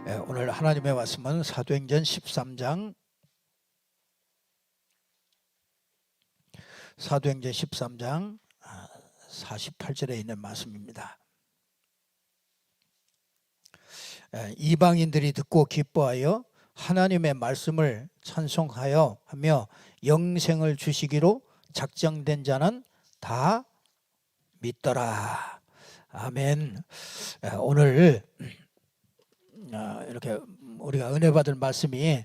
오늘 하나님의 말씀은 사도행전 13장 48절에 있는 말씀입니다. 이방인들이 듣고 기뻐하여 하나님의 말씀을 찬송하여 하며 영생을 주시기로 작정된 자는 다 믿더라. 아멘. 오늘 이렇게 우리가 은혜 받을 말씀이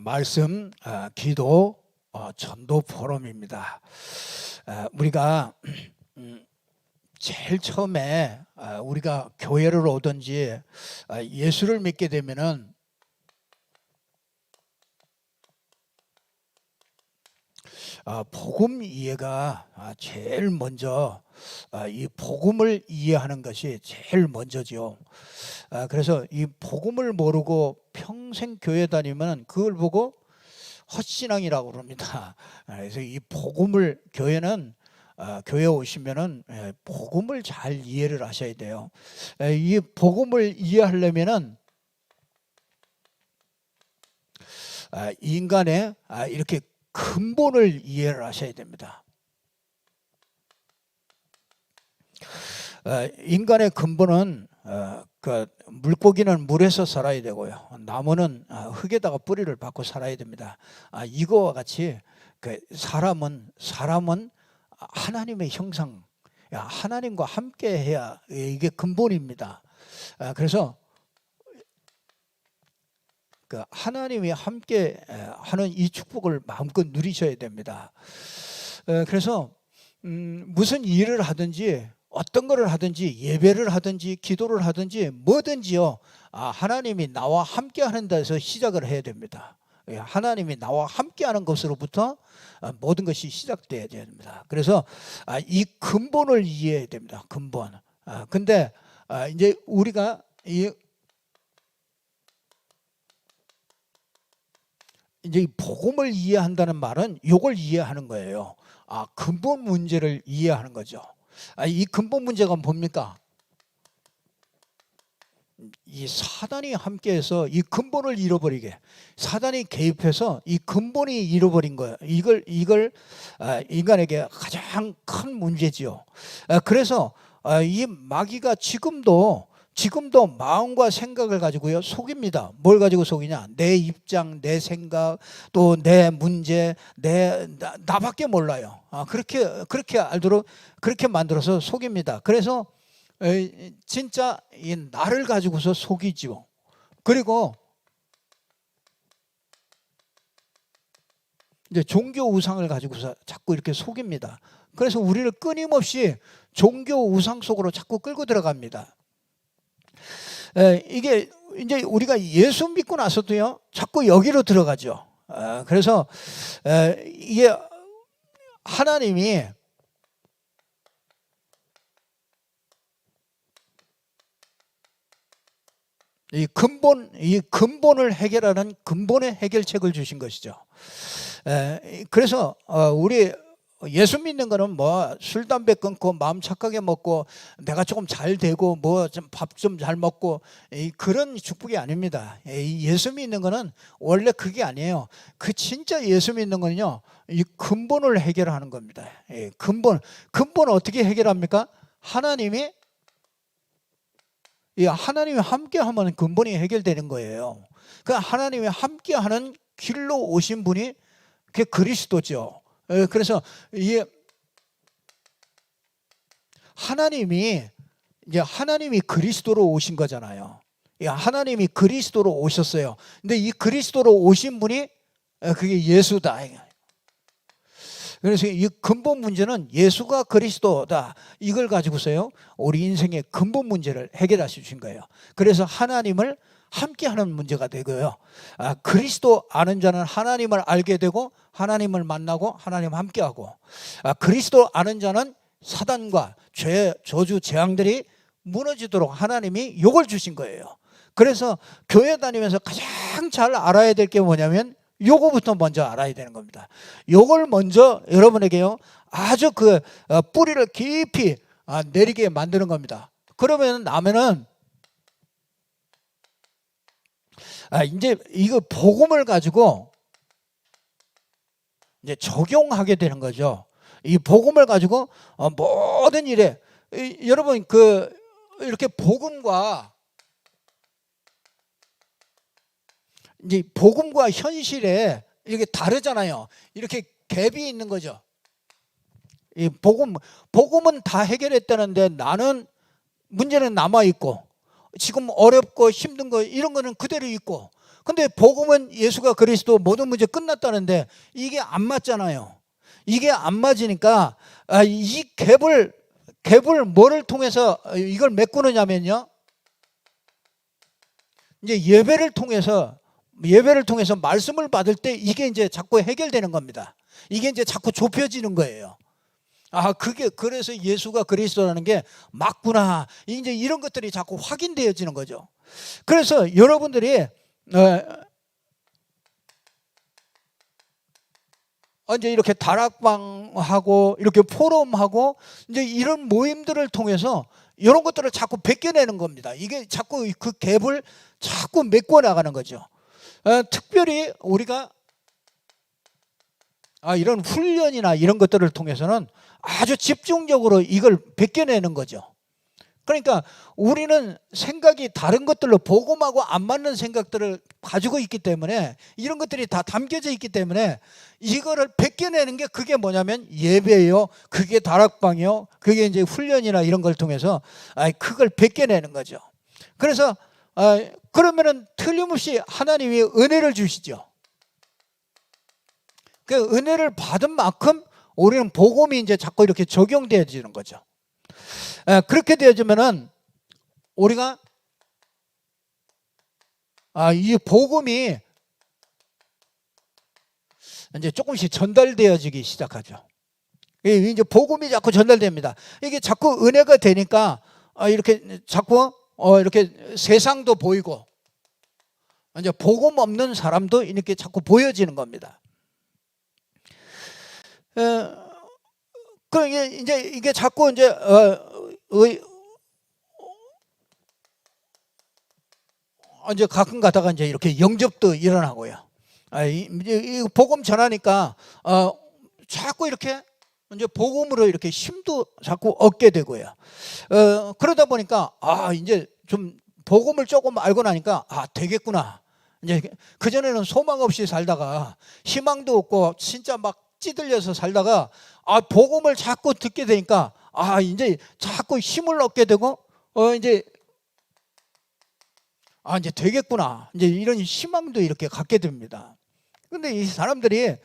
말씀, 기도, 전도 포럼입니다. 우리가 제일 처음에 우리가 교회를 오든지 예수를 믿게 되면은 복음 이해가 제일 먼저 이 복음을 이해하는 것이 제일 먼저죠. 그래서 이 복음을 모르고 평생 교회 다니면 그걸 보고 헛신앙이라고 그럽니다. 그래서 이 복음을 교회는 교회 오시면은 복음을 잘 이해를 하셔야 돼요. 이 복음을 이해하려면은 인간의 이렇게 근본을 이해를 하셔야 됩니다. 인간의 근본은 그 물고기는 물에서 살아야 되고요, 나무는 흙에다가 뿌리를 받고 살아야 됩니다. 이거와 같이 그 사람은 하나님의 형상, 하나님과 함께 해야 이게 근본입니다. 그래서 그 하나님이 함께 하는 이 축복을 마음껏 누리셔야 됩니다. 그래서 무슨 일을 하든지 어떤 거를 하든지 예배를 하든지 기도를 하든지 뭐든지요, 하나님이 나와 함께 하는 데서 시작을 해야 됩니다. 하나님이 나와 함께 하는 것으로부터 모든 것이 시작돼야 됩니다. 그래서 이 근본을 이해해야 됩니다. 근본. 근데 이제 우리가 이제 복음을 이해한다는 말은 이걸 이해하는 거예요. 근본 문제를 이해하는 거죠. 이 근본 문제가 뭡니까? 이 사단이 함께해서 이 근본을 잃어버리게, 사단이 개입해서 이 근본이 잃어버린 거예요. 이걸 인간에게 가장 큰 문제지요. 그래서 이 마귀가 지금도 마음과 생각을 가지고요 속입니다. 뭘 가지고 속이냐? 내 입장, 내 생각, 또 내 문제, 나밖에 몰라요. 그렇게 알도록 그렇게 만들어서 속입니다. 그래서 진짜 이 나를 가지고서 속이죠. 그리고 이제 종교 우상을 가지고서 자꾸 이렇게 속입니다. 그래서 우리를 끊임없이 종교 우상 속으로 자꾸 끌고 들어갑니다. 이게 이제 우리가 예수 믿고 나서도요 자꾸 여기로 들어가죠. 그래서 이게 하나님이 이 근본을 해결하는 근본의 해결책을 주신 것이죠. 그래서 우리 예수 믿는 거는 뭐 술 담배 끊고 마음 착하게 먹고 내가 조금 잘 되고 뭐 좀 밥 좀 잘 먹고 그런 축복이 아닙니다. 예수 믿는 거는 원래 그게 아니에요. 그 진짜 예수 믿는 거는요 이 근본을 해결하는 겁니다. 근본 어떻게 해결합니까? 하나님이 함께 하면 근본이 해결되는 거예요. 그 하나님이 함께 하는 길로 오신 분이 그게 그리스도죠. 그래서 이게 하나님이 그리스도로 오신 거잖아요. 하나님이 그리스도로 오셨어요. 근데 이 그리스도로 오신 분이 그게 예수다. 그래서 이 근본 문제는 예수가 그리스도다. 이걸 가지고서요 우리 인생의 근본 문제를 해결하시 주신 거예요. 그래서 하나님을 함께하는 문제가 되고요. 그리스도 아는 자는 하나님을 알게 되고 하나님을 만나고 하나님 함께하고, 그리스도 아는 자는 사단과 죄, 저주, 재앙들이 무너지도록 하나님이 욕을 주신 거예요. 그래서 교회 다니면서 가장 잘 알아야 될 게 뭐냐면 요거부터 먼저 알아야 되는 겁니다. 요걸 먼저 여러분에게요 아주 그 뿌리를 깊이 내리게 만드는 겁니다. 그러면 나면은 이제 이거 복음을 가지고 이제 적용하게 되는 거죠. 이 복음을 가지고 모든 일에 여러분 이렇게 복음과 이제 복음과 현실에 이게 다르잖아요. 이렇게 갭이 있는 거죠. 이 복음은 다 해결했다는데 나는 문제는 남아 있고 지금 어렵고 힘든 거 이런 거는 그대로 있고, 근데 복음은 예수가 그리스도 모든 문제 끝났다는데 이게 안 맞잖아요. 이게 안 맞으니까 이 갭을 뭐를 통해서 이걸 메꾸느냐면요, 이제 예배를 통해서 말씀을 받을 때 이게 이제 자꾸 해결되는 겁니다. 이게 이제 자꾸 좁혀지는 거예요. 그래서 예수가 그리스도라는 게 맞구나. 이제 이런 것들이 자꾸 확인되어지는 거죠. 그래서 여러분들이 이제 이렇게 다락방하고 이렇게 포럼하고 이제 이런 모임들을 통해서 이런 것들을 자꾸 벗겨내는 겁니다. 이게 자꾸 그 갭을 자꾸 메꿔 나가는 거죠. 특별히 우리가 이런 훈련이나 이런 것들을 통해서는 아주 집중적으로 이걸 벗겨내는 거죠. 그러니까 우리는 생각이 다른 것들로 복음하고 안 맞는 생각들을 가지고 있기 때문에 이런 것들이 다 담겨져 있기 때문에 이거를 벗겨내는 게 그게 뭐냐면 예배예요. 그게 다락방이요. 그게 이제 훈련이나 이런 걸 통해서 그걸 벗겨내는 거죠. 그래서 그러면은 틀림없이 하나님이 은혜를 주시죠. 그 은혜를 받은 만큼 우리는 복음이 이제 자꾸 이렇게 적용되어지는 거죠. 그렇게 되어지면은 우리가 이 복음이 이제 조금씩 전달되어지기 시작하죠. 이제 복음이 자꾸 전달됩니다. 이게 자꾸 은혜가 되니까 이렇게 자꾸 이렇게 세상도 보이고 이제 복음 없는 사람도 이렇게 자꾸 보여지는 겁니다. 그 이게 자꾸 이제 이제 가끔 가다가 이제 이렇게 영접도 일어나고요. 이 복음 전하니까 자꾸 이렇게 이제 복음으로 이렇게 힘도 자꾸 얻게 되고요. 그러다 보니까 이제 좀 복음을 조금 알고 나니까 되겠구나. 이제 그 전에는 소망 없이 살다가 희망도 없고 진짜 막 찌들려서 살다가 복음을 자꾸 듣게 되니까 이제 자꾸 힘을 얻게 되고 이제 이제 되겠구나. 이제 이런 희망도 이렇게 갖게 됩니다. 근데 이 사람들이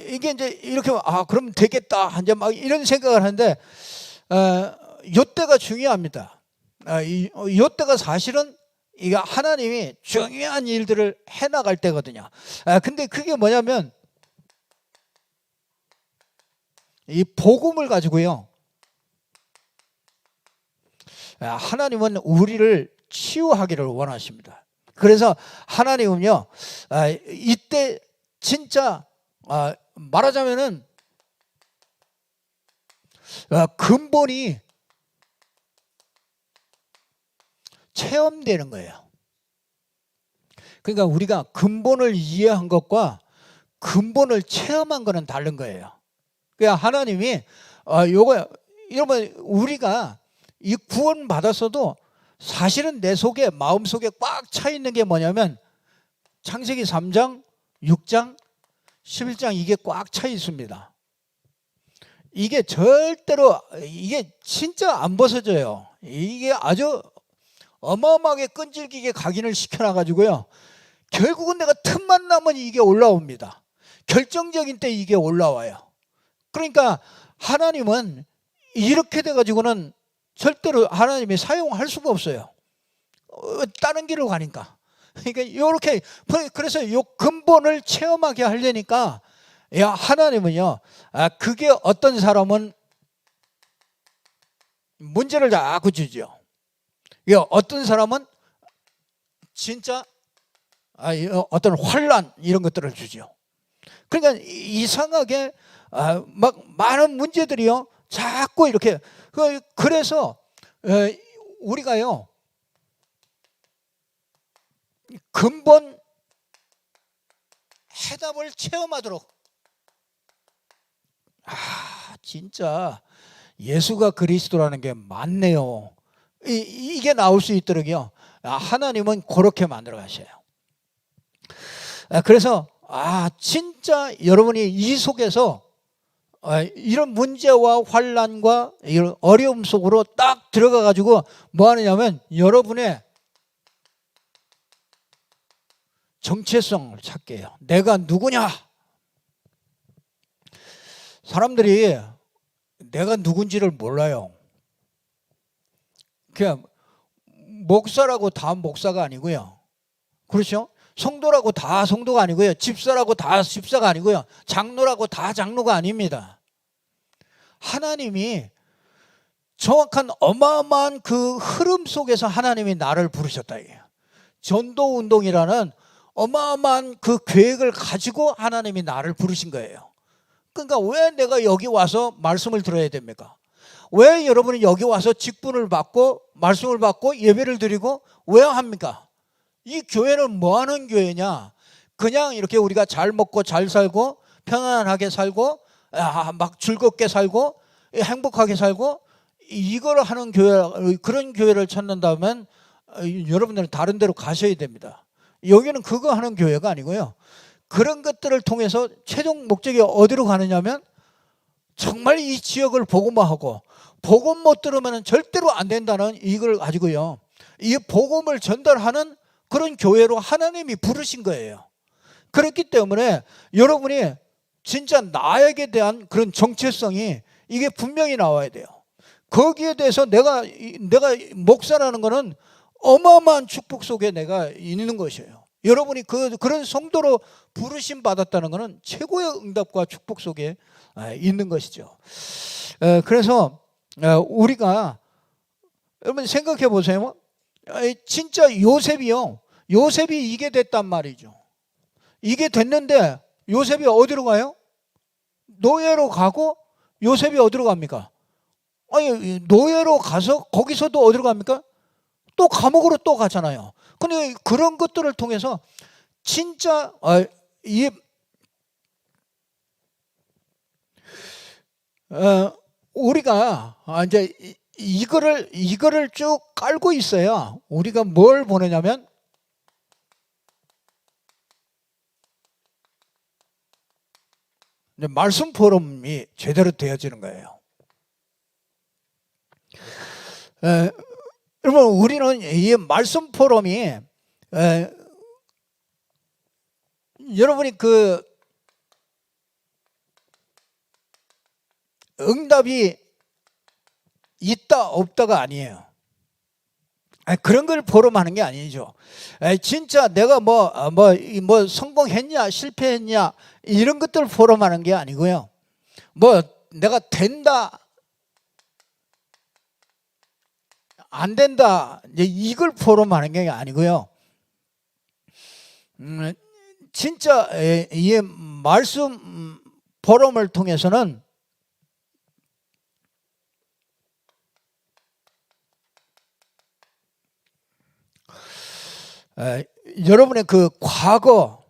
이게 이제 이렇게 그럼 되겠다. 이제 막 이런 생각을 하는데 요때가 중요합니다. 요때가 사실은 이게 하나님이 중요한 일들을 해나갈 때거든요. 근데 그게 뭐냐면 이 복음을 가지고요, 하나님은 우리를 치유하기를 원하십니다. 그래서 하나님은요 이때 진짜 말하자면은 근본이 체험되는 거예요. 그러니까 우리가 근본을 이해한 것과 근본을 체험한 거는 다른 거예요. 그러니까 하나님이 여러분 우리가 이 구원 받았어도 사실은 내 속에 마음 속에 꽉 차 있는 게 뭐냐면 창세기 3장, 6장, 11장 이게 꽉 차 있습니다. 이게 절대로 이게 진짜 안 벗어져요. 이게 아주 어마어마하게 끈질기게 각인을 시켜놔가지고요. 결국은 내가 틈만 나면 이게 올라옵니다. 결정적인 때 이게 올라와요. 그러니까 하나님은 이렇게 돼가지고는 절대로 하나님이 사용할 수가 없어요. 다른 길로 가니까. 그러니까 이렇게 그래서 이 근본을 체험하게 하려니까 야 하나님은요. 그게 어떤 사람은 문제를 자꾸 주죠. 어떤 사람은 진짜 어떤 환란 이런 것들을 주죠. 그러니까 이상하게 막 많은 문제들이요 자꾸 이렇게 그래서 우리가요 근본 해답을 체험하도록 진짜 예수가 그리스도라는 게 맞네요. 이게 나올 수 있도록요 하나님은 그렇게 만들어 가셔요. 그래서 진짜 여러분이 이 속에서 이런 문제와 환난과 이런 어려움 속으로 딱 들어가 가지고 뭐 하느냐면 여러분의 정체성을 찾게 해요. 내가 누구냐? 사람들이 내가 누군지를 몰라요. 그냥 목사라고 다 목사가 아니고요. 그렇죠? 성도라고 다 성도가 아니고요. 집사라고 다 집사가 아니고요. 장로라고 다 장로가 아닙니다. 하나님이 정확한 어마어마한 그 흐름 속에서 하나님이 나를 부르셨다 이게요. 전도 운동이라는 어마어마한 그 계획을 가지고 하나님이 나를 부르신 거예요. 그러니까 왜 내가 여기 와서 말씀을 들어야 됩니까? 왜 여러분이 여기 와서 직분을 받고 말씀을 받고 예배를 드리고 왜 합니까? 이 교회는 뭐 하는 교회냐? 그냥 이렇게 우리가 잘 먹고 잘 살고 편안하게 살고 막 즐겁게 살고 행복하게 살고 이걸 하는 교회, 그런 교회를 찾는다면 여러분들은 다른 데로 가셔야 됩니다. 여기는 그거 하는 교회가 아니고요. 그런 것들을 통해서 최종 목적이 어디로 가느냐면 정말 이 지역을 복음화하고 복음 못 들으면 절대로 안 된다는 이걸 가지고요. 이 복음을 전달하는 그런 교회로 하나님이 부르신 거예요. 그렇기 때문에 여러분이 진짜 나에게 대한 그런 정체성이 이게 분명히 나와야 돼요. 거기에 대해서 내가 목사라는 거는 어마어마한 축복 속에 내가 있는 것이에요. 여러분이 그런 성도로 부르심 받았다는 것은 최고의 응답과 축복 속에 있는 것이죠. 그래서 우리가 여러분 생각해 보세요. 진짜 요셉이 이게 됐단 말이죠. 이게 됐는데 요셉이 어디로 가요? 노예로 가고 요셉이 어디로 갑니까? 아니 노예로 가서 거기서도 어디로 갑니까? 또 감옥으로 또 가잖아요. 근데 그런 것들을 통해서 진짜 우리가 이제 이거를 쭉 깔고 있어야 우리가 뭘 보내냐면 이제 말씀 포럼이 제대로 되어지는 거예요. 여러분 우리는 이 말씀 포럼이 여러분이 그 응답이 있다 없다가 아니에요. 그런 걸 포럼하는 게 아니죠. 진짜 내가 뭐 성공했냐 실패했냐 이런 것들 포럼하는 게 아니고요. 뭐 내가 된다 안 된다 이걸 포럼하는 게 아니고요. 진짜 이 말씀 포럼을 통해서는 여러분의 그 과거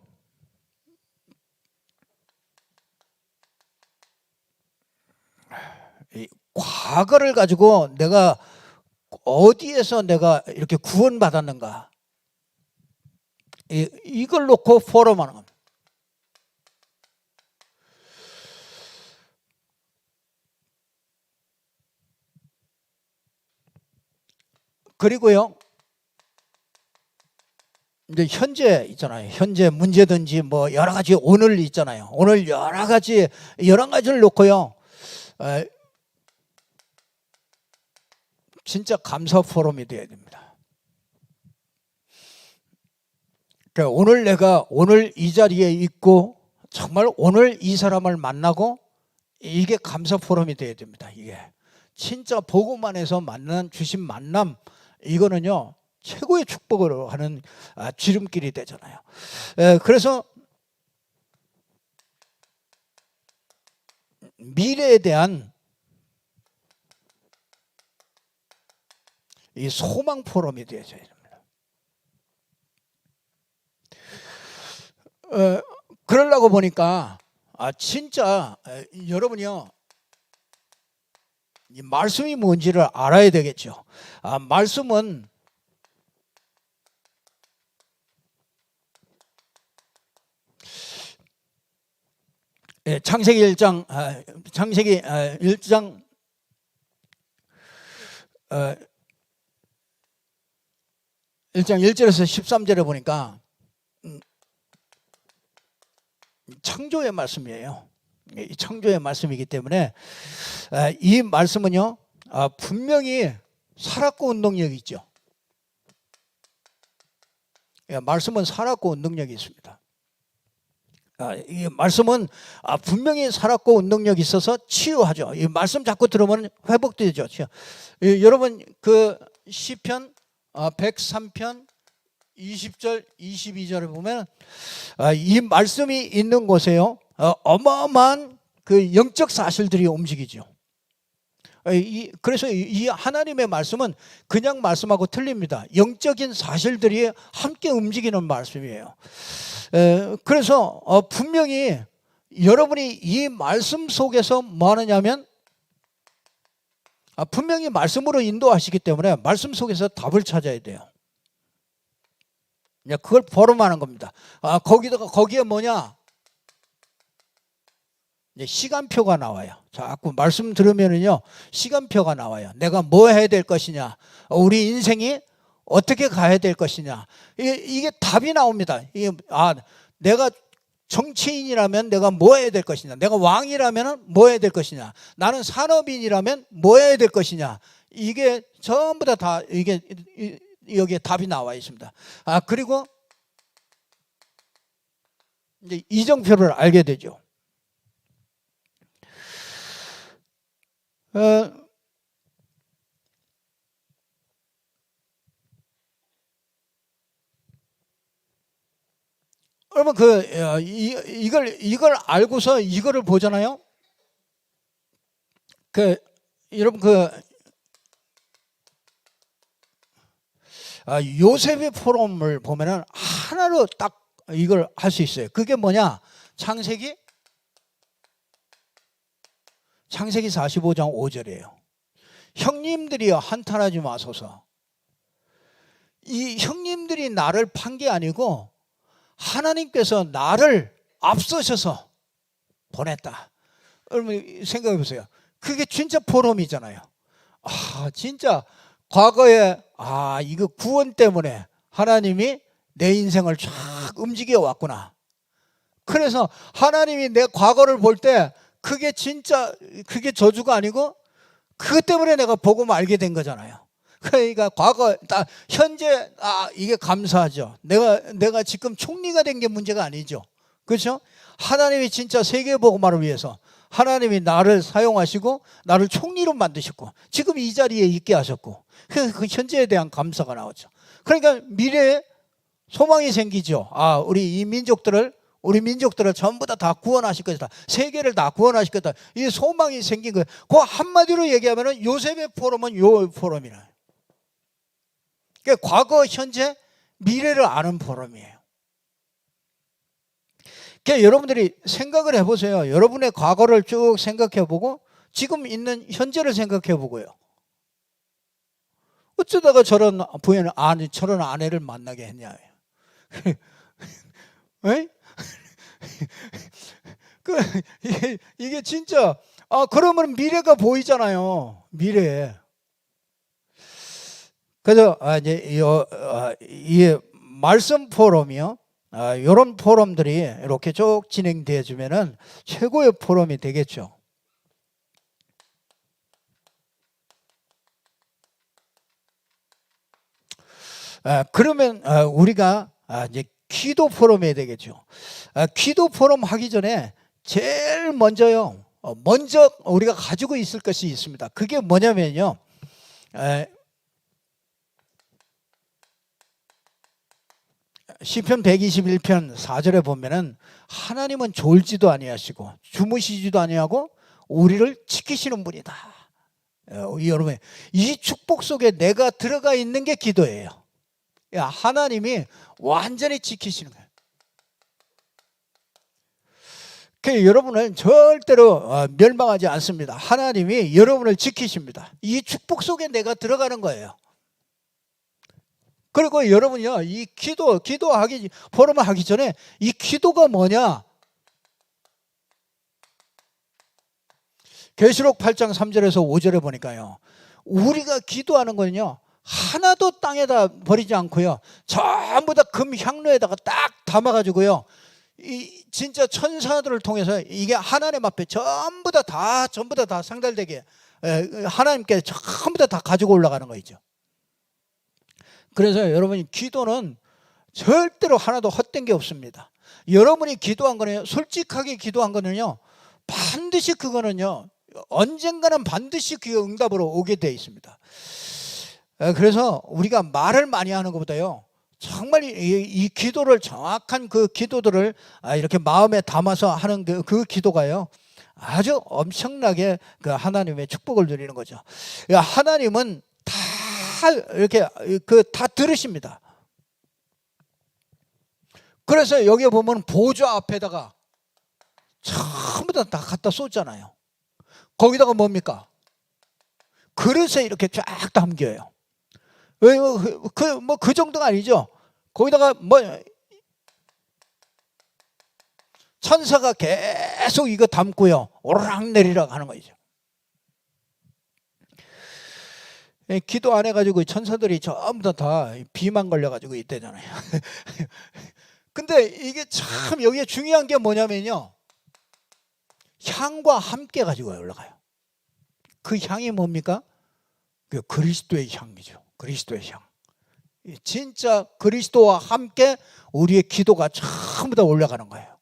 과거를 가지고 내가 어디에서 내가 이렇게 구원받았는가 이걸 놓고 포럼하는 겁니다. 그리고요 이제 현재 있잖아요. 현재 문제든지 뭐 여러 가지 오늘 있잖아요. 오늘 여러 가지를 놓고요. 진짜 감사 포럼이 돼야 됩니다. 그러니까 오늘 내가 오늘 이 자리에 있고 정말 오늘 이 사람을 만나고 이게 감사 포럼이 돼야 됩니다. 이게 진짜 보고만 해서 주신 만남, 이거는요 최고의 축복으로 하는 지름길이 되잖아요. 그래서 미래에 대한 이 소망 포럼이 되어져야 됩니다. 그러려고 보니까 진짜 여러분이요 이 말씀이 뭔지를 알아야 되겠죠. 말씀은 창세기 1장 1장 1절에서 13절에 보니까 창조의 말씀이에요. 이 창조의 말씀이기 때문에 이 말씀은요 분명히 살았고 운동력이 있죠. 말씀은 살았고 운동력이 있습니다. 이 말씀은 분명히 살았고 운동력이 있어서 치유하죠. 이 말씀 자꾸 들으면 회복되죠. 여러분 그 시편 103편 20절 22절을 보면 이 말씀이 있는 곳에요 어마어마한 그 영적 사실들이 움직이죠. 그래서 이 하나님의 말씀은 그냥 말씀하고 틀립니다. 영적인 사실들이 함께 움직이는 말씀이에요. 그래서 분명히 여러분이 이 말씀 속에서 뭐 하느냐면 분명히 말씀으로 인도하시기 때문에 말씀 속에서 답을 찾아야 돼요. 그걸 포럼하는 겁니다. 거기에 뭐냐? 시간표가 나와요. 자꾸 말씀 들으면은요, 시간표가 나와요. 내가 뭐 해야 될 것이냐, 우리 인생이 어떻게 가야 될 것이냐, 이게 답이 나옵니다. 내가 정치인이라면 내가 뭐 해야 될 것이냐, 내가 왕이라면 뭐 해야 될 것이냐, 나는 산업인이라면 뭐 해야 될 것이냐, 이게 전부 다 이게 여기에 답이 나와 있습니다. 그리고 이제 이정표를 알게 되죠. 여러분 이걸 알고서 이거를 보잖아요. 여러분 요셉의 포럼을 보면은 하나로 딱 이걸 할 수 있어요. 그게 뭐냐? 창세기 45장 5절이에요. 형님들이여 한탄하지 마소서. 이 형님들이 나를 판 게 아니고 하나님께서 나를 앞서셔서 보냈다. 여러분 생각해 보세요. 그게 진짜 포럼이잖아요. 진짜 과거에 이거 구원 때문에 하나님이 내 인생을 쫙 움직여 왔구나. 그래서 하나님이 내 과거를 볼 때 그게 진짜 그게 저주가 아니고 그것 때문에 내가 복음을 알게 된 거잖아요. 그러니까 과거 현재 이게 감사하죠. 내가 지금 총리가 된 게 문제가 아니죠. 그렇죠? 하나님이 진짜 세계 복음화를 위해서 하나님이 나를 사용하시고 나를 총리로 만드셨고 지금 이 자리에 있게 하셨고 그 현재에 대한 감사가 나오죠. 그러니까 미래에 소망이 생기죠. 우리 민족들을 전부 다 구원하실 것이다. 세계를 다 구원하실 것이다. 이 소망이 생긴 거예요. 그 한마디로 얘기하면 요셉의 포럼은 요 포럼이라. 그러니까 과거, 현재, 미래를 아는 포럼이에요. 그러니까 여러분들이 생각을 해보세요. 여러분의 과거를 쭉 생각해보고 지금 있는 현재를 생각해보고요. 어쩌다가 저런 저런 아내를 만나게 했냐. 이게 진짜 그러면 미래가 보이잖아요. 미래에. 그래서 이 말씀 포럼이요. 이런 포럼들이 이렇게 쭉 진행되어지면은 최고의 포럼이 되겠죠. 그러면 우리가 이제 기도 포럼 해야 되겠죠. 기도 포럼 하기 전에 제일 먼저요. 먼저 우리가 가지고 있을 것이 있습니다. 그게 뭐냐면요. 시편 121편 4절에 보면은 하나님은 졸지도 아니하시고 주무시지도 아니하고 우리를 지키시는 분이다. 여러분, 이 축복 속에 내가 들어가 있는 게 기도예요. 하나님이 완전히 지키시는 거예요. 여러분은 절대로 멸망하지 않습니다. 하나님이 여러분을 지키십니다. 이 축복 속에 내가 들어가는 거예요. 그리고 여러분요, 이 기도하기, 포럼을 하기 전에 이 기도가 뭐냐? 계시록 8장 3절에서 5절에 보니까요, 우리가 기도하는 거는요, 하나도 땅에다 버리지 않고요, 전부 다 금 향로에다가 딱 담아가지고요, 이 진짜 천사들을 통해서 이게 하나님 앞에 전부 다 상달되게 하나님께 전부 다 가지고 올라가는 거죠. 그래서 여러분이 기도는 절대로 하나도 헛된 게 없습니다. 여러분이 기도한 거는요, 솔직하게 기도한 거는요, 반드시 그거는요, 언젠가는 반드시 그 응답으로 오게 되어 있습니다. 그래서 우리가 말을 많이 하는 것보다요, 정말 이 기도를, 정확한 그 기도들을 이렇게 마음에 담아서 하는 그 기도가요, 아주 엄청나게 그 하나님의 축복을 누리는 거죠. 하나님은 다 이렇게 다 들으십니다. 그래서 여기 보면 보좌 앞에다가 전부 다 갖다 쏟잖아요. 거기다가 뭡니까? 그릇에 이렇게 쫙 담겨요. 그 정도가 아니죠. 거기다가 천사가 계속 이거 담고요, 오르락내리락 하는 거죠. 기도 안 해가지고 천사들이 전부 다 비만 걸려가지고 있대잖아요. 근데 이게 참 여기에 중요한 게 뭐냐면요, 향과 함께 가지고 올라가요. 그 향이 뭡니까? 그 그리스도의 향이죠. 그리스도의 향. 진짜 그리스도와 함께 우리의 기도가 전부 다 올라가는 거예요.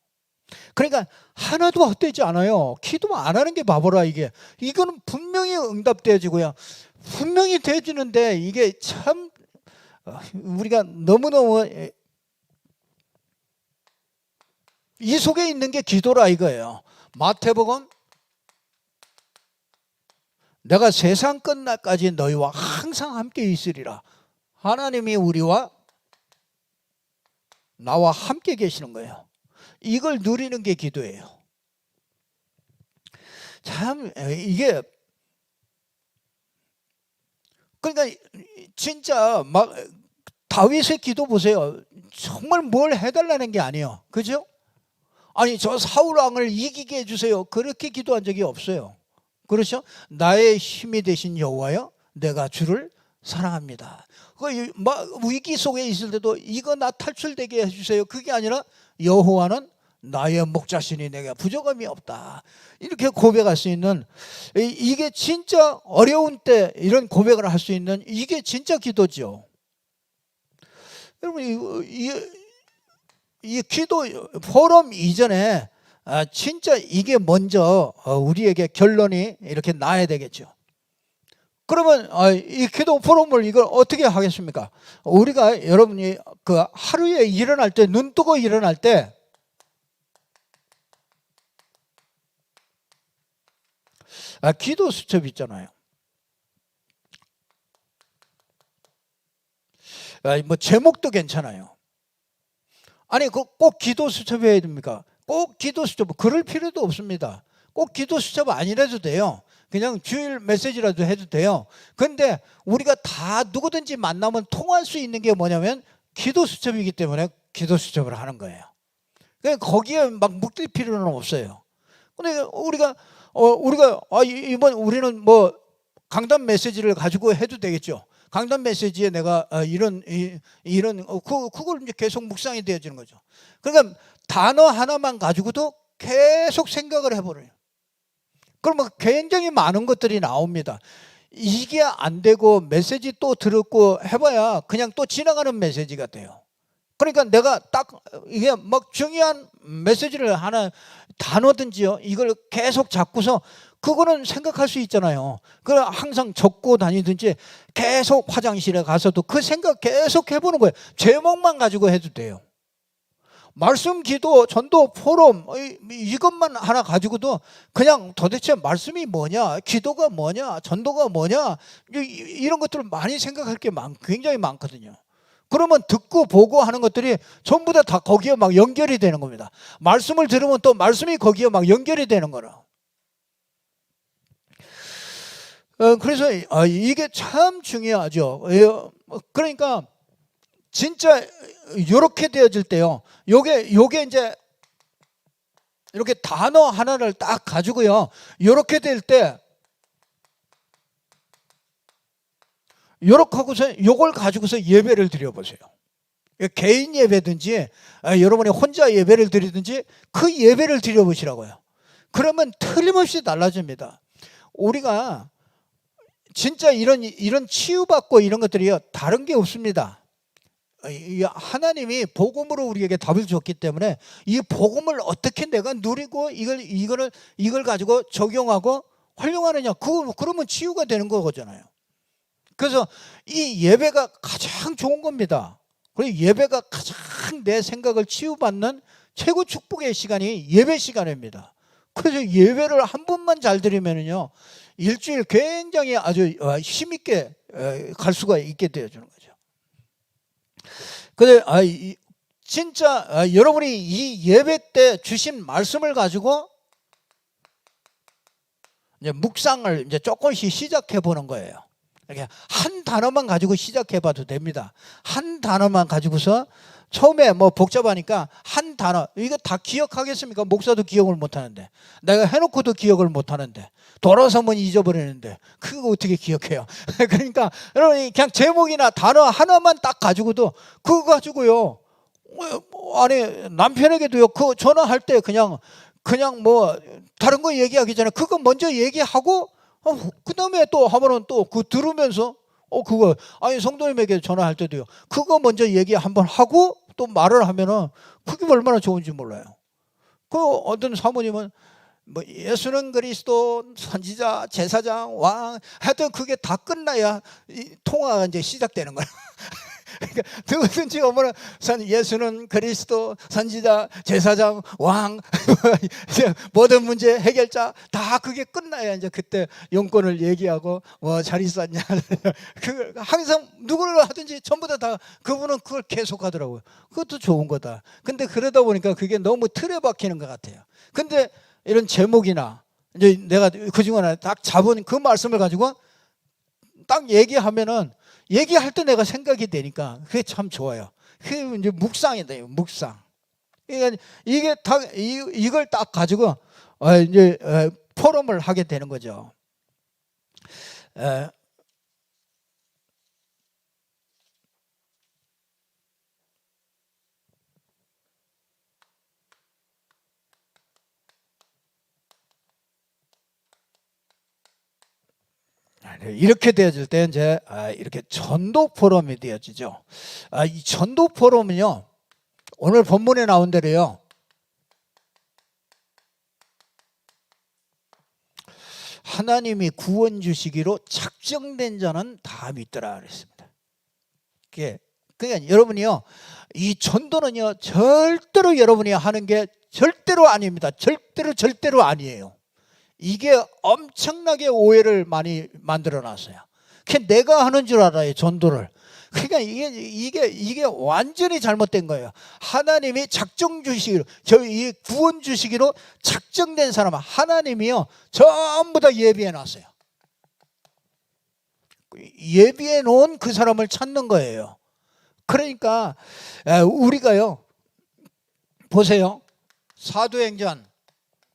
그러니까 하나도 헛되지 않아요. 기도 안 하는 게 바보라. 이거는 분명히 응답되어지고요, 분명히 되어지는데, 이게 참 우리가 너무너무 이 속에 있는 게 기도라 이거예요. 마태복음, 내가 세상 끝날까지 너희와 항상 함께 있으리라. 하나님이 우리와 나와 함께 계시는 거예요. 이걸 누리는 게 기도예요. 참 이게, 그러니까 진짜 막 다윗의 기도 보세요. 정말 뭘 해달라는 게 아니에요. 그죠? 아니, 저 사울 왕을 이기게 해주세요, 그렇게 기도한 적이 없어요. 그렇죠? 나의 힘이 되신 여호와여, 내가 주를 사랑합니다. 위기 속에 있을 때도 이거 나 탈출되게 해주세요, 그게 아니라 여호와는 나의 목자시니 내가 부족함이 없다, 이렇게 고백할 수 있는, 이게 진짜 어려운 때 이런 고백을 할 수 있는, 이게 진짜 기도죠. 여러분, 이 기도 포럼 이전에 진짜 이게 먼저 우리에게 결론이 이렇게 나야 되겠죠. 그러면 이 기도 포럼을 이걸 어떻게 하겠습니까? 우리가, 여러분이 그 하루에 일어날 때, 눈 뜨고 일어날 때 기도 수첩 있잖아요. 제목도 괜찮아요. 아니, 꼭 기도 수첩해야 됩니까? 꼭 기도 수첩 그럴 필요도 없습니다. 꼭 기도 수첩 아니라도 돼요. 그냥 주일 메시지라도 해도 돼요. 그런데 우리가 다 누구든지 만나면 통할 수 있는 게 뭐냐면 기도 수첩이기 때문에 기도 수첩을 하는 거예요. 그러니까 거기에 막 묶일 필요는 없어요. 근데 우리가 이번 우리는 강단 메시지를 가지고 해도 되겠죠. 강단 메시지에 내가 그걸 이제 계속 묵상이 되어지는 거죠. 그러니까 단어 하나만 가지고도 계속 생각을 해버려요. 그러면 굉장히 많은 것들이 나옵니다. 이게 안 되고 메시지 또 들었고 해봐야 그냥 또 지나가는 메시지가 돼요. 그러니까 내가 딱 이게 막 중요한 메시지를 하나 단어든지요, 이걸 계속 잡고서 그거는 생각할 수 있잖아요. 그걸 항상 적고 다니든지 계속 화장실에 가서도 그 생각 계속 해보는 거예요. 제목만 가지고 해도 돼요. 말씀, 기도, 전도, 포럼 이것만 하나 가지고도 그냥 도대체 말씀이 뭐냐, 기도가 뭐냐, 전도가 뭐냐, 이런 것들을 많이 생각할 게 굉장히 많거든요. 그러면 듣고 보고 하는 것들이 전부 다 거기에 막 연결이 되는 겁니다. 말씀을 들으면 또 말씀이 거기에 막 연결이 되는 거라. 그래서 이게 참 중요하죠. 그러니까 진짜 이렇게 되어질 때요, 요게 이제 이렇게 단어 하나를 딱 가지고요, 이렇게 될 때 요렇게 하고서 요걸 가지고서 예배를 드려보세요. 개인 예배든지 여러분이 혼자 예배를 드리든지 그 예배를 드려보시라고요. 그러면 틀림없이 달라집니다. 우리가 진짜 이런 치유받고 이런 것들이요, 다른 게 없습니다. 하나님이 복음으로 우리에게 답을 줬기 때문에 이 복음을 어떻게 내가 누리고 이걸 가지고 적용하고 활용하느냐, 그러면 치유가 되는 거잖아요. 그래서 이 예배가 가장 좋은 겁니다. 그리고 예배가 가장 내 생각을 치유받는 최고 축복의 시간이 예배 시간입니다. 그래서 예배를 한 번만 잘 드리면요, 일주일 굉장히 아주 힘있게 갈 수가 있게 되어주는 거죠. 근데 진짜 여러분이 이 예배 때 주신 말씀을 가지고 이제 묵상을 이제 조금씩 시작해 보는 거예요. 이렇게 한 단어만 가지고 시작해 봐도 됩니다. 한 단어만 가지고서 처음에 뭐 복잡하니까 한 단어, 이거 다 기억하겠습니까? 목사도 기억을 못 하는데, 내가 해놓고도 기억을 못 하는데, 돌아서면 잊어버리는데 그거 어떻게 기억해요? 그러니까 여러분이 그냥 제목이나 단어 하나만 딱 가지고도 그거 가지고요, 아니 남편에게도요, 그 전화할 때 그냥 뭐 다른 거 얘기하기 전에 그거 먼저 얘기하고 그 다음에 또 하면은 또 그 들으면서 그거 아니 성도님에게 전화할 때도요, 그거 먼저 얘기 한번 하고 또 말을 하면은 그게 얼마나 좋은지 몰라요. 그 어떤 사모님은 뭐 예수는 그리스도, 선지자, 제사장, 왕, 하여튼 그게 다 끝나야 이 통화가 이제 시작되는 거예요. 그러니까 누구든지 오면 예수는 그리스도, 선지자, 제사장, 왕, 모든 문제 해결자, 다 그게 끝나야 이제 그때 용건을 얘기하고 뭐 잘 있었냐. 그 항상 누구를 하든지 전부 다 그분은 그걸 계속 하더라고요. 그것도 좋은 거다. 근데 그러다 보니까 그게 너무 틀에 박히는 것 같아요. 근데 이런 제목이나 이제 내가 그중간에 딱 잡은 그 말씀을 가지고 딱 얘기하면은 얘기할 때 내가 생각이 되니까 그게 참 좋아요. 그게 이제 묵상이 돼요, 묵상. 그러니까 이게 다 이걸 딱 가지고 이제 포럼을 하게 되는 거죠. 이렇게 되어질 때 이제 이렇게 전도 포럼이 되어지죠. 이 전도 포럼은요, 오늘 본문에 나온 대로요, 하나님이 구원 주시기로 작정된 자는 다 믿더라 그랬습니다. 그러니까 여러분이요, 이 전도는요, 절대로 여러분이 하는 게 절대로 아닙니다. 절대로 아니에요. 이게 엄청나게 오해를 많이 만들어 놨어요. 그냥 내가 하는 줄 알아요, 전도를. 그러니까 이게 완전히 잘못된 거예요. 하나님이 작정 주시기로, 이 구원 주시기로 작정된 사람은 하나님이요, 전부 다 예비해 놨어요. 예비해 놓은 그 사람을 찾는 거예요. 그러니까 우리가요, 보세요. 사도행전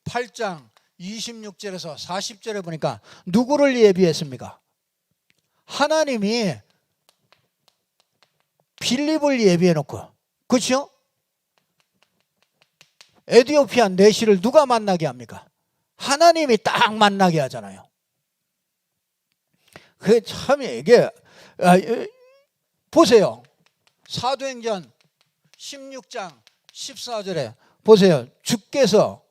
8장 26절에서 40절에 보니까 누구를 예비했습니까? 하나님이 빌립을 예비해 놓고, 그렇죠? 에디오피아 내시를 누가 만나게 합니까? 하나님이 딱 만나게 하잖아요. 그게 참 이게 보세요. 사도행전 16장 14절에 보세요. 주께서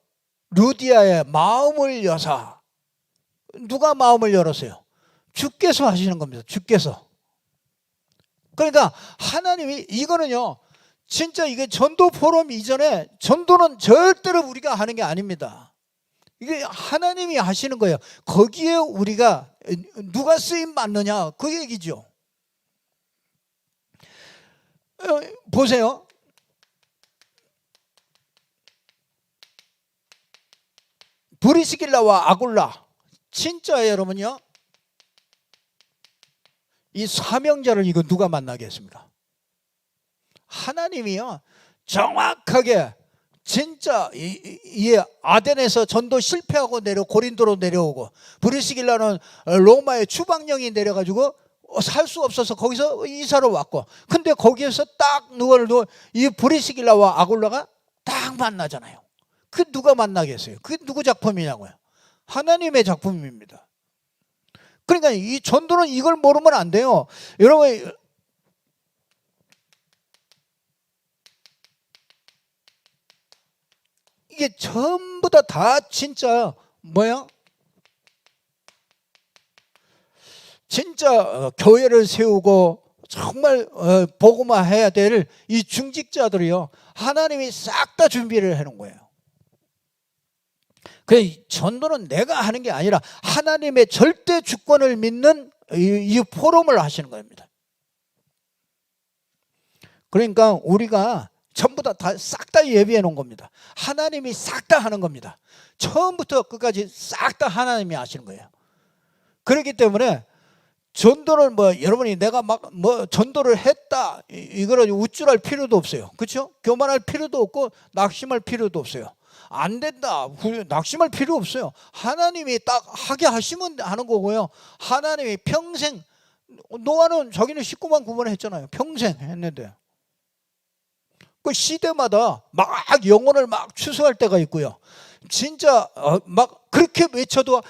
루디아의 마음을 여사. 누가 마음을 열었어요? 주께서 하시는 겁니다. 주께서. 그러니까 하나님이 이거는요. 진짜 이게 전도 포럼 이전에 전도는 절대로 우리가 하는 게 아닙니다. 이게 하나님이 하시는 거예요. 거기에 우리가 누가 쓰임 받느냐 그 얘기죠. 보세요. 브리스길라와 아굴라 진짜 여러분요. 이 사명자를 이거 누가 만나겠습니까? 하나님이요. 정확하게 진짜 이 아덴에서 전도 실패하고 고린도로 내려오고 브리스길라는 로마의 추방령이 내려가지고 살 수 없어서 거기서 이사로 왔고 근데 거기에서 딱 이 브리스길라와 아굴라가 딱 만나잖아요. 그 누가 만나겠어요? 그게 누구 작품이냐고요? 하나님의 작품입니다. 그러니까 이 전도는 이걸 모르면 안 돼요. 여러분 이게 전부 다 진짜 뭐야? 진짜 교회를 세우고 정말 복음화 해야 될 이 중직자들이요. 하나님이 싹 다 준비를 해놓은 거예요. 그 전도는 내가 하는 게 아니라 하나님의 절대 주권을 믿는 이 포럼을 하시는 겁니다. 그러니까 우리가 전부 다 싹 다 예비해 놓은 겁니다. 하나님이 싹 다 하는 겁니다. 처음부터 끝까지 싹 다 하나님이 하시는 거예요. 그렇기 때문에 전도를 여러분이 내가 전도를 했다 이거를 우쭐할 필요도 없어요. 그렇죠? 교만할 필요도 없고 낙심할 필요도 없어요. 안 된다 낙심할 필요 없어요. 하나님이 딱 하게 하시면 하는 거고요. 하나님이 평생 노아는 자기는 식구만 구원했잖아요. 평생 했는데 그 시대마다 막 영혼을 막 추수할 때가 있고요. 진짜 막 그렇게 외쳐도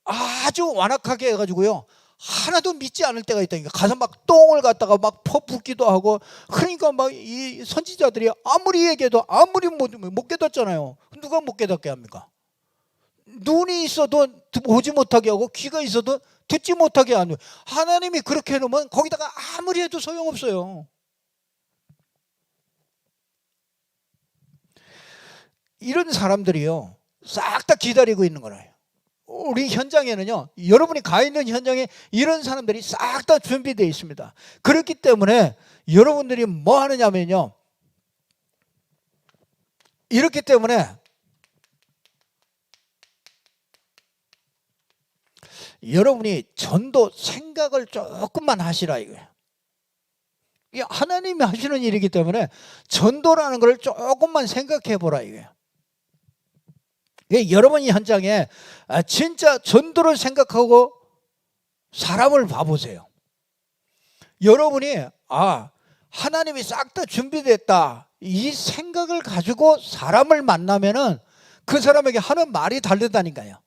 아주 완악하게 해가지고요. 하나도 믿지 않을 때가 있다니까. 가서 막 똥을 갖다가 막 퍼붓기도 하고. 그러니까 막 이 선지자들이 아무리 얘기해도 아무리 못 깨닫잖아요. 누가 못 깨닫게 합니까? 눈이 있어도 보지 못하게 하고 귀가 있어도 듣지 못하게 하는. 하나님이 그렇게 해놓으면 거기다가 아무리 해도 소용없어요. 이런 사람들이요 싹 다 기다리고 있는 거예요. 우리 현장에는요 여러분이 가 있는 현장에 이런 사람들이 싹 다 준비되어 있습니다. 그렇기 때문에 여러분들이 뭐 하느냐면요 이렇기 때문에 여러분이 전도 생각을 조금만 하시라 이거예요. 이게 하나님이 하시는 일이기 때문에 전도라는 걸 조금만 생각해 보라 이거예요. 여러분이 현장에 진짜 전도를 생각하고 사람을 봐보세요. 여러분이 하나님이 싹 다 준비됐다 이 생각을 가지고 사람을 만나면은 그 사람에게 하는 말이 다르다니까요.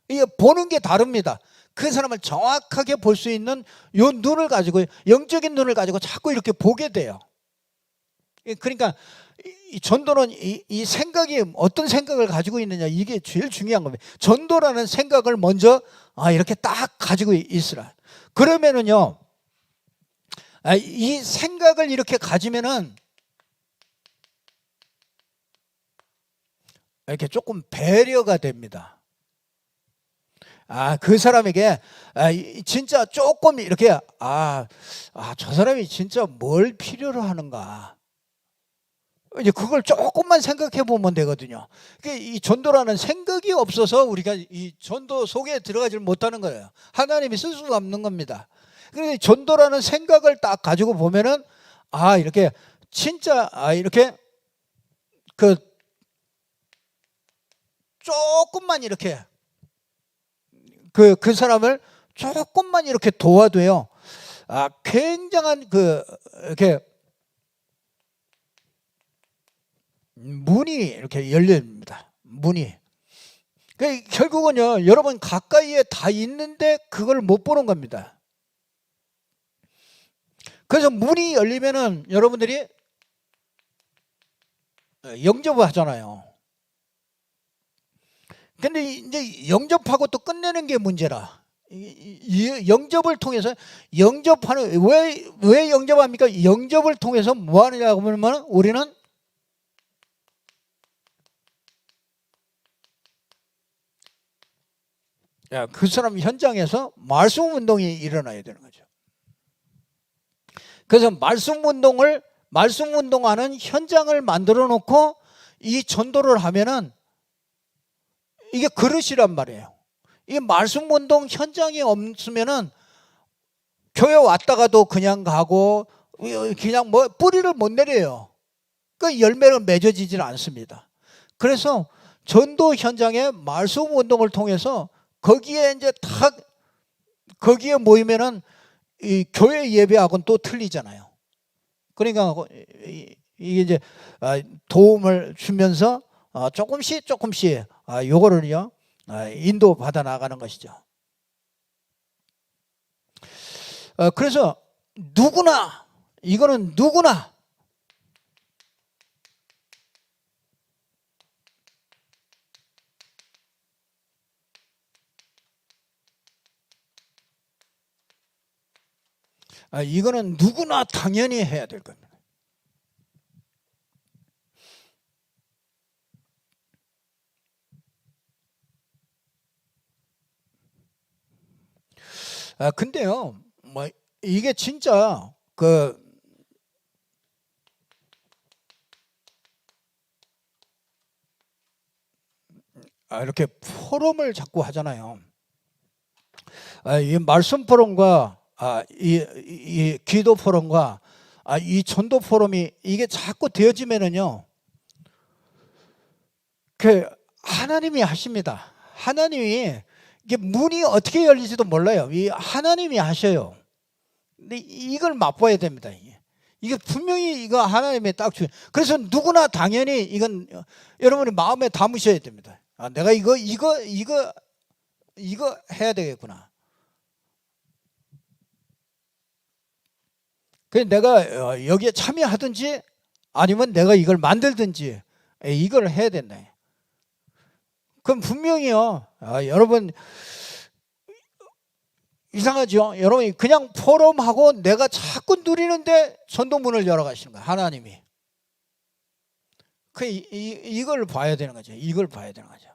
이게 보는 게 다릅니다. 그 사람을 정확하게 볼 수 있는 요 눈을 가지고 영적인 눈을 가지고 자꾸 이렇게 보게 돼요. 그러니까 이 전도는 이 생각이 어떤 생각을 가지고 있느냐 이게 제일 중요한 겁니다. 전도라는 생각을 먼저 이렇게 딱 가지고 있으라. 그러면은요 이 생각을 이렇게 가지면은 이렇게 조금 배려가 됩니다. 그 사람에게 진짜 조금 이렇게 저 사람이 진짜 뭘 필요로 하는가 이제 그걸 조금만 생각해 보면 되거든요. 이 전도라는 생각이 없어서 우리가 이 전도 속에 들어가지 못하는 거예요. 하나님이 쓸 수가 없는 겁니다. 그런데 전도라는 생각을 딱 가지고 보면은 이렇게 진짜 이렇게 그 조금만 이렇게 그 사람을 조금만 이렇게 도와도요. 굉장한 이렇게 문이 이렇게 열립니다. 문이. 결국은요, 여러분 가까이에 다 있는데 그걸 못 보는 겁니다. 그래서 문이 열리면은 여러분들이 영접을 하잖아요. 근데 이제 영접하고 또 끝내는 게 문제라. 이 영접을 통해서 영접하는 왜 영접합니까? 영접을 통해서 뭐 하느냐고 하면 우리는 그 사람 현장에서 말씀 운동이 일어나야 되는 거죠. 그래서 말씀 운동하는 현장을 만들어 놓고 이 전도를 하면은 이게 그릇이란 말이에요. 이 말씀 운동 현장이 없으면은 교회 왔다가도 그냥 가고 그냥 뭐 뿌리를 못 내려요. 그 열매는 맺어지질 않습니다. 그래서 전도 현장에 말씀 운동을 통해서 거기에 이제 탁 거기에 모이면은 이 교회 예배하고는 또 틀리잖아요. 그러니까 이게 이제 도움을 주면서 조금씩 요거를요 인도 받아 나가는 것이죠. 그래서 누구나 이거는 누구나 이거는 누구나 당연히 해야 될 겁니다. 근데요, 뭐 이게 진짜 이렇게 포럼을 자꾸 하잖아요. 이 말씀 포럼과 이 기도 포럼과 이 전도 포럼이 이게 자꾸 되어지면은요, 그 하나님이 하십니다. 하나님이 이게 문이 어떻게 열릴지도 몰라요. 이 하나님이 하셔요. 근데 이걸 맛봐야 됩니다. 이게 분명히 이거 하나님의 딱 주. 그래서 누구나 당연히 이건 여러분이 마음에 담으셔야 됩니다. 내가 이거 해야 되겠구나. 그래서 내가 여기에 참여하든지 아니면 내가 이걸 만들든지 이걸 해야 된다. 그럼 분명히요. 여러분 이상하죠? 여러분이 그냥 포럼하고 내가 자꾸 누리는데 전도문을 열어가시는 거예요. 하나님이. 이걸 봐야 되는 거죠. 이걸 봐야 되는 거죠.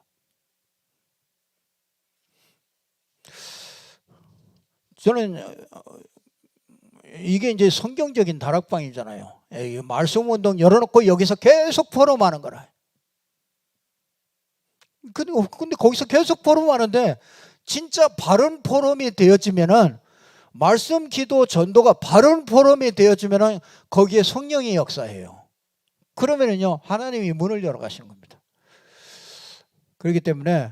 저는 이게 이제 성경적인 다락방이잖아요. 말씀 운동 열어놓고 여기서 계속 포럼하는 거라. 근데 거기서 계속 포럼하는데 진짜 바른 포럼이 되어지면은 말씀 기도 전도가 바른 포럼이 되어지면은 거기에 성령이 역사해요. 그러면은요 하나님이 문을 열어 가시는 겁니다. 그렇기 때문에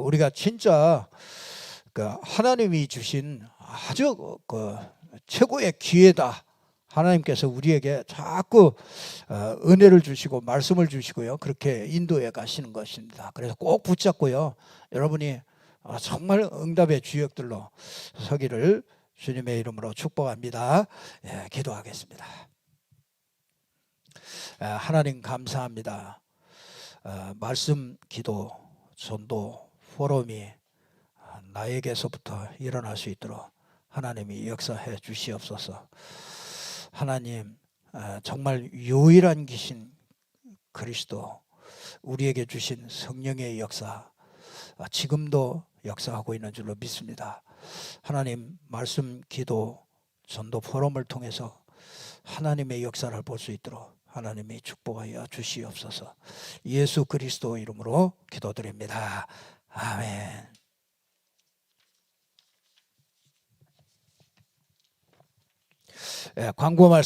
우리가 진짜 하나님이 주신 아주 최고의 기회다. 하나님께서 우리에게 자꾸 은혜를 주시고 말씀을 주시고요. 그렇게 인도해 가시는 것입니다. 그래서 꼭 붙잡고요. 여러분이 정말 응답의 주역들로 서기를 주님의 이름으로 축복합니다. 기도하겠습니다. 하나님 감사합니다. 말씀, 기도, 전도, 포럼이 나에게서부터 일어날 수 있도록 하나님이 역사해 주시옵소서. 하나님 정말 유일한 기신 그리스도 우리에게 주신 성령의 역사 지금도 역사하고 있는 줄로 믿습니다. 하나님 말씀, 기도, 전도 포럼을 통해서 하나님의 역사를 볼 수 있도록 하나님이 축복하여 주시옵소서. 예수 그리스도 이름으로 기도드립니다. 아멘. 광고 말씀